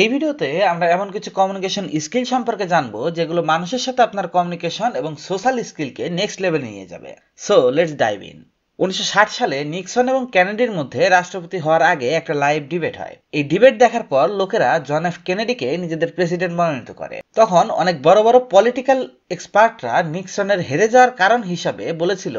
এই ভিডিওতে আমরা এমন কিছু কমিউনিকেশন স্কিল সম্পর্কে জানবো যেগুলো মানুষের সাথে আপনার কমিউনিকেশন এবং সোশ্যাল স্কিলকে নেক্সট লেভেলে নিয়ে যাবে। So let's dive in. 1960 সালে নিক্সন এবং কেনেডির মধ্যে রাষ্ট্রপতি হওয়ার আগে একটা লাইভ ডিবেট হয়। এই ডিবেট দেখার পর লোকেরা জন এফ কেনেডিকে নিজেদের প্রেসিডেন্ট মনোনীত করে। তখন অনেক বড় বড় পলিটিক্যাল এক্সপার্টরা নিক্সনের হেরে যাওয়ার কারণ হিসাবে বলেছিল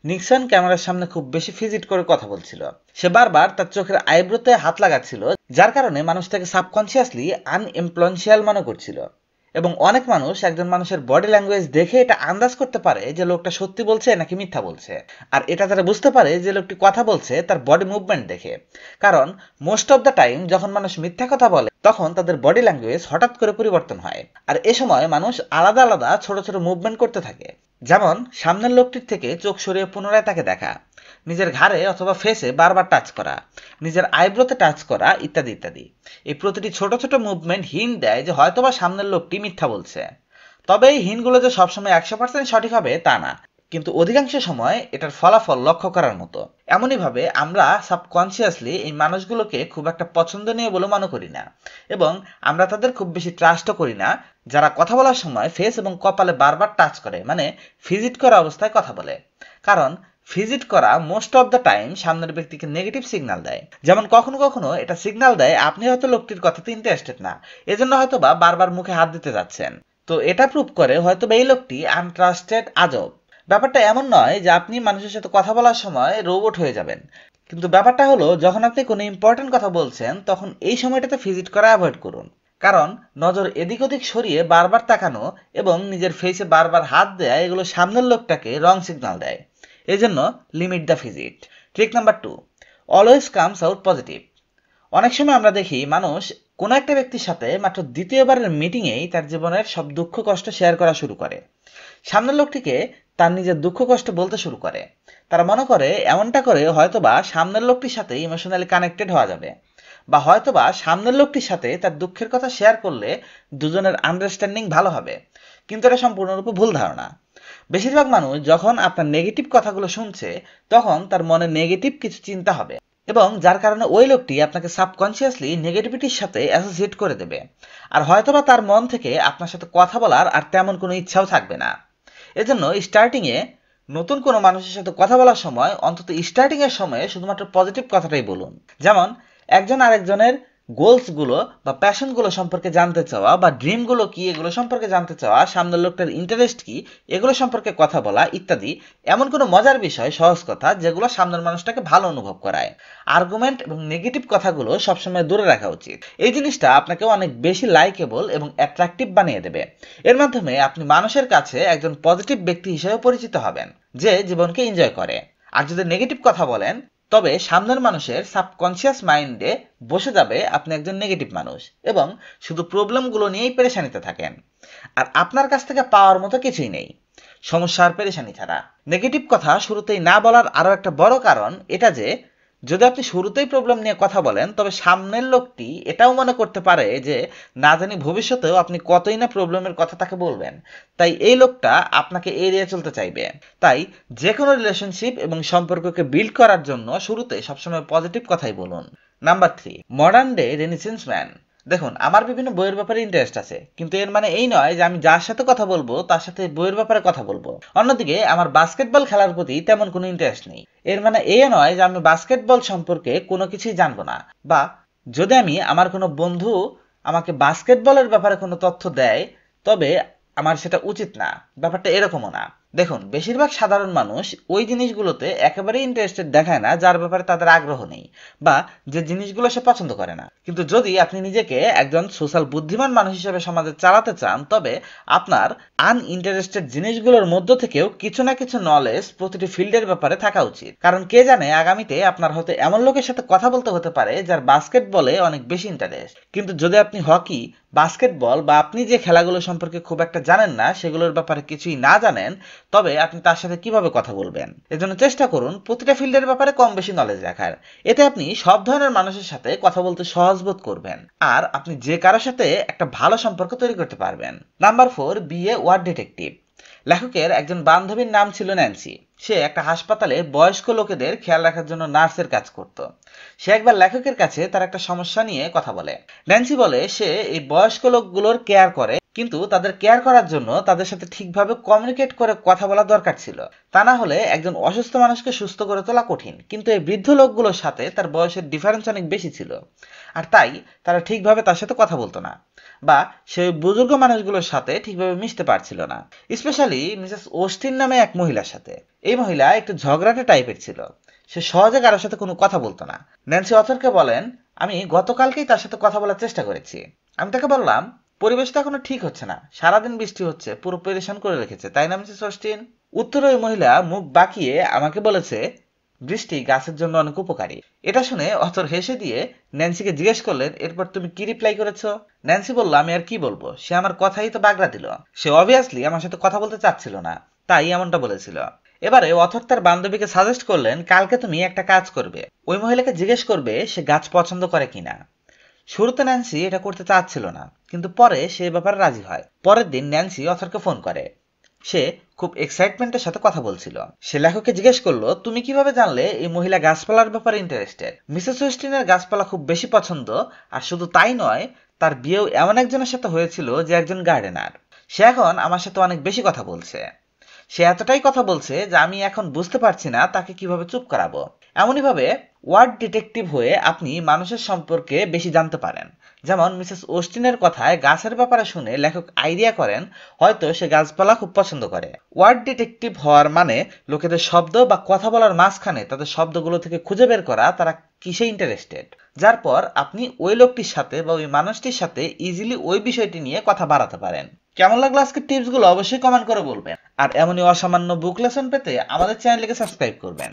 নিক্সন ক্যামেরার সামনে খুব বেশি ভিজিট করে কথা বলছিল। সে বারবার তার চোখের আইব্রোতে হাত লাগাচ্ছিল, যার কারণে মানুষ তাকে সাবকনসিয়াসলি আনইনফ্লুয়েন্সিয়াল মনে করছিল। এবং অনেক মানুষ একজন মানুষের বডি ল্যাঙ্গুয়েজ দেখে এটা আন্দাজ করতে পারে যে লোকটা সত্যি বলছে নাকি মিথ্যা বলছে। আর এটা তারা বুঝতে পারে যে লোকটি কথা বলছে তার বডি মুভমেন্ট দেখে। কারণ মোস্ট অফ দ্য টাইম যখন মানুষ মিথ্যা কথা বলে তখন তাদের বডি ল্যাঙ্গুয়েজ হঠাৎ করে পরিবর্তন হয়। আর এ সময় মানুষ আলাদা আলাদা ছোট ছোট মুভমেন্ট করতে থাকে, যেমন সামনের লোকটির থেকে চোখ সরিয়ে পুনরায় তাকে দেখা, নিজের ঘাড়ে অথবা ফেসে বারবার টাচ করা, নিজের আইব্রোতে টাচ করা, ইত্যাদি ইত্যাদি। এই প্রতিটি ছোট ছোট মুভমেন্ট হিন্ট দেয় যে হয়তোবা সামনের লোকটি মিথ্যা বলছে। তবে এই হিন্টগুলো যে সবসময় 100% সঠিক হবে তা না, কিন্তু অধিকাংশ সময় এটার ফলাফল লক্ষ্য করার মতো। এমনইভাবে আমরা সাবকনসিয়াসলি এই মানুষগুলোকে খুব একটা পছন্দনীয় বলে মনে করি না, এবং আমরা তাদের খুব বেশি ট্রাস্টও করি না যারা কথা বলার সময় ফেস এবং কপালে বারবার টাচ করে, মানে ভিজিট করা অবস্থায় কথা বলে। কারণ ভিজিট করা মোস্ট অফ দ্য টাইম সামনের ব্যক্তিকে নেগেটিভ সিগন্যাল দেয়। যেমন কখনো কখনো এটা সিগন্যাল দেয় আপনি হয়তো লোকটির কথাতে ইন্টারেস্টেড না, এজন্য হয়তো বা বারবার মুখে হাত দিতে যাচ্ছেন। তো এটা প্রুভ করে হয়তো এই লোকটি আনট্রাস্টেড, আজব। ব্যাপারটা এমন নয় যে আপনি মানুষের সাথে কথা বলার সময় রোবট হয়ে যাবেন, কিন্তু ব্যাপারটা হলো যখন আপনি কোনো ইম্পর্টেন্ট কথা বলছেন তখন এই সময়টাতে ভিজিট করা অ্যাভয়েড করুন। কারণ নজর এদিক ওদিক সরিয়ে বারবার তাকানো এবং নিজের ফেসে বারবার হাত দেয়া এগুলো সামনের লোকটাকে রং সিগন্যাল দেয়। এজন্য limit the visit. Trick number 2, always comes out positive. অনেক সময় আমরা দেখি মানুষ কোনো একটা ব্যক্তির সাথে মাত্র দ্বিতীয়বারের মিটিংয়েই তার জীবনের সব দুঃখ কষ্ট শেয়ার করা শুরু করে। সামনের লোকটিকে তার নিজের দুঃখ কষ্ট বলতে শুরু করে। তারা মনে করে এমনটা করে হয়তোবা সামনের লোকটির সাথে ইমোশনালি কানেক্টেড হওয়া যাবে, বা হয়তোবা সামনের লোকটির সাথে তার দুঃখের কথা শেয়ার করলে দুজনের আন্ডারস্ট্যান্ডিং ভালো হবে। কিন্তু এটা সম্পূর্ণরূপে ভুল ধারণা। বেশিরভাগ মানুষ যখন আপনার নেগেটিভ কথাগুলো শুনছে তখন তার মনে নেগেটিভ কিছু চিন্তা হবে, এবং যার কারণে ওই লোকটি আপনাকে সাবকনসিয়াসলি নেগেটিভিটির সাথে অ্যাসোসিয়েট করে দেবে। আর হয়তোবা তার মন থেকে আপনার সাথে কথা বলার আর তেমন কোনো ইচ্ছাও থাকবে না। এজন্য স্টার্টিংয়ে নতুন কোনো মানুষের সাথে কথা বলার সময় অন্তত স্টার্টিংয়ের সময়ে শুধুমাত্র পজিটিভ কথাটাই বলুন। যেমন একজন আরেকজনের গোলসগুলো বা প্যাশনগুলো সম্পর্কে জানতে চাওয়া, বা ড্রিমগুলো কি এগুলো সম্পর্কে জানতে চাওয়া, সামনের লোকটার ইন্টারেস্ট কি এগুলো সম্পর্কে কথা বলা ইত্যাদি। এমন কোনো মজার বিষয়, সহজ কথা যেগুলো সামনের মানুষটাকে ভালো অনুভব করায়। আর্গুমেন্ট এবং নেগেটিভ কথাগুলো সবসময় দূরে রাখা উচিত। এই জিনিসটা আপনাকে অনেক বেশি লাইকেবল এবং অ্যাট্রাকটিভ বানিয়ে দেবে। এর মাধ্যমে আপনি মানুষের কাছে একজন পজিটিভ ব্যক্তি হিসেবে পরিচিত হবেন যে জীবনকে এনজয় করে। আর যদি নেগেটিভ কথা বলেন তবে সামনের মানুষের সাবকনসিয়াস মাইন্ডে বসে যাবে আপনি একজন নেগেটিভ মানুষ, এবং শুধু প্রবলেমগুলো নিয়েই পেরেশানিতে থাকেন। আর আপনার কাছ থেকে পাওয়ার মতো কিছুই নেই সমস্যা আর পেরেশানি ছাড়া। নেগেটিভ কথা শুরুতেই না বলার আরও একটা বড় কারণ এটা যে যদি আপনি শুরুতেই প্রবলেম নিয়ে কথা বলেন তবে সামনের লোকটি এটাও মনে করতে পারে যে না জানি ভবিষ্যতেও আপনি কতই না প্রবলেমের কথা তাকে বলবেন, তাই এই লোকটা আপনাকে এড়িয়ে চলতে চাইবে। তাই যে কোনো রিলেশনশিপ এবং সম্পর্ককে বিল্ড করার জন্য শুরুতে সবসময় পজিটিভ কথাই বলুন। Number 3, modern day renaissance man. দেখুন, আমার বিভিন্ন বইয়ের ব্যাপারে ইন্টারেস্ট আছে, কিন্তু এর মানে এই নয় যে আমি যার সাথে কথা বলবো তার সাথে বইয়ের ব্যাপারে কথা বলবো। অন্যদিকে আমার বাস্কেটবল খেলার প্রতি তেমন কোনো ইন্টারেস্ট নেই। এর মানে এই নয় যে আমি বাস্কেটবল সম্পর্কে কোনো কিছুই জানবো না, বা যদি আমি আমার কোনো বন্ধু আমাকে বাস্কেটবলের ব্যাপারে কোনো তথ্য দেয় তবে আমার সেটা উচিত না, ব্যাপারটা এরকমও না। দেখুন, বেশিরভাগ সাধারণ মানুষ ওই জিনিসগুলোতে একেবারেই ইন্টারেস্টেড দেখায় না যার ব্যাপারে তাদের আগ্রহ নেই, বা যে জিনিসগুলো সে পছন্দ করে না। কিন্তু যদি আপনি নিজেকে একজন সোশ্যাল বুদ্ধিমান মানুষ হিসেবে সমাজে চালাতে চান তবে আপনার আনইন্টারেস্টেড জিনিসগুলোর মধ্য থেকেও কিছু না কিছু নলেজ প্রতিটি ফিল্ডের ব্যাপারে থাকা উচিত। কারণ কে জানে আগামীতে আপনার হয়তো এমন লোকের সাথে কথা বলতে হতে পারে যার বাস্কেটবলে অনেক বেশি ইন্টারেস্ট, কিন্তু যদি আপনি হকি, বাস্কেটবল বা আপনি যে খেলাগুলো সম্পর্কে খুব একটা জানেন না সেগুলোর ব্যাপারে কিছুই না জানেন তবে আপনি তার সাথে কিভাবে কথা বলবেন। এজন্য চেষ্টা করুন প্রতিটা ফিল্ডের ব্যাপারে কম বেশি নলেজ রাখার। এতে আপনি সব ধরনের মানুষের সাথে কথা বলতে সহজ বোধ করবেন, আর আপনি যে কারোর সাথে একটা ভালো সম্পর্ক তৈরি করতে পারবেন। Number 4, be a word detective. লেখকের একজন বান্ধবীর নাম ছিল ন্যান্সি। সে একটা হাসপাতালে বয়স্ক লোকেদের খেয়াল রাখার জন্য নার্সের কাজ করত। সে একবার লেখকের কাছে তার একটা সমস্যা নিয়ে কথা বলে। ন্যান্সি বলে সে এই বয়স্ক লোকগুলোর কেয়ার করে, কিন্তু তাদের কেয়ার করার জন্য তাদের সাথে ঠিকভাবে কমিউনিকেট করে কথা বলা দরকার ছিল। তা না হলে একজন অসুস্থ মানুষকে সুস্থ করে তোলা কঠিন। কিন্তু এই বৃদ্ধ লোকগুলোর সাথে তার বয়সের ডিফারেন্স অনেক বেশি ছিল, আর তাই তারা ঠিকভাবে তার সাথে কথা বলতো না, বা সে বুজুর্গ মানুষগুলোর সাথে ঠিকভাবে মিশতে পারছিল না, স্পেশালি মিসেস ওস্টিন নামে এক মহিলার সাথে। এই মহিলা একটু ঝগড়াটে টাইপের ছিল। সে সহজে কারোর সাথে কোনো কথা বলতো না। ন্যান্সি অথরকে বলেন, আমি গতকালকেই তার সাথে কথা বলার চেষ্টা করেছি। আমি তাকে বললাম, পরিবেশটা এখনো ঠিক হচ্ছে না, সারাদিন বৃষ্টি হচ্ছে, পুরো পেরেশান করে রেখেছে, তাই না মিসেস ওস্টিন? উত্তরে ওই মহিলা মুখ বাঁকিয়ে আমাকে বলেছে, বৃষ্টি গাছের জন্য অনেক উপকারী। এটা শুনে অথর হেসে দিয়ে ন্যান্সিকে জিজ্ঞেস করলেন, এরপর তুমি কি রিপ্লাই করেছো? ন্যান্সি বলল, আমি আর কি বলবো, সে আমার কথাই তো বাগড়া দিল। সে অবভিয়াসলি আমার সাথে কথা বলতে চাচ্ছিল না, তাই এমনটা বলেছিল। এবারে অথর তার বান্ধবীকে সাজেস্ট করলেন, কালকে তুমি একটা কাজ করবে, ওই মহিলাকে জিজ্ঞেস করবে সে গাছ পছন্দ করে কিনা। শুরুতে ন্যান্সি এটা করতে চাচ্ছিল না, কিন্তু পরে সে ব্যাপারে রাজি হয়। পরের দিন ন্যান্সি অথরকে ফোন করে। সে খুব এক্সাইটমেন্টের সাথে কথা বলছিল। সে লেখককে জিজ্ঞেস করলো, তুমি কিভাবে জানলে এই মহিলা গাছপালার ব্যাপারে ইন্টারেস্টেড? মিসেস ওয়েস্টিনের গাছপালা খুব বেশি পছন্দ, আর শুধু তাই নয়, তার বিয়েও এমন একজনের সাথে হয়েছিল যে একজন গার্ডেনার। সে এখন আমার সাথে অনেক বেশি কথা বলছে। সে এতটাই কথা বলছে যে আমি এখন বুঝতে পারছি না তাকে কিভাবে চুপ করাবো। এমনই ভাবে ওয়ার্ড ডিটেকটিভ হয়ে আপনি মানুষের সম্পর্কে বেশি জানতে পারেন। যেমন মিসেস ওস্টিনের কথায় গাছের ব্যাপারে শুনে লেখক আইডিয়া করেন হয়তো সে গাছপালা খুব পছন্দ করে। ওয়ার্ড ডিটেকটিভ হওয়ার মানে লোকেদের শব্দ বা কথা বলার মাঝখানে তাদের শব্দগুলো থেকে খুঁজে বের করা তারা কিসে ইন্টারেস্টেড, যার পর আপনি ওই লোকটির সাথে বা ওই মানুষটির সাথে ইজিলি ওই বিষয়টি নিয়ে কথা বাড়াতে পারেন। কেমন লাগলো আজকের টিপসগুলো অবশ্যই কমেন্ট করে বলবেন। আর এমনই অসামান্য বুক লেসন পেতে আমাদের চ্যানেলকে সাবস্ক্রাইব করবেন।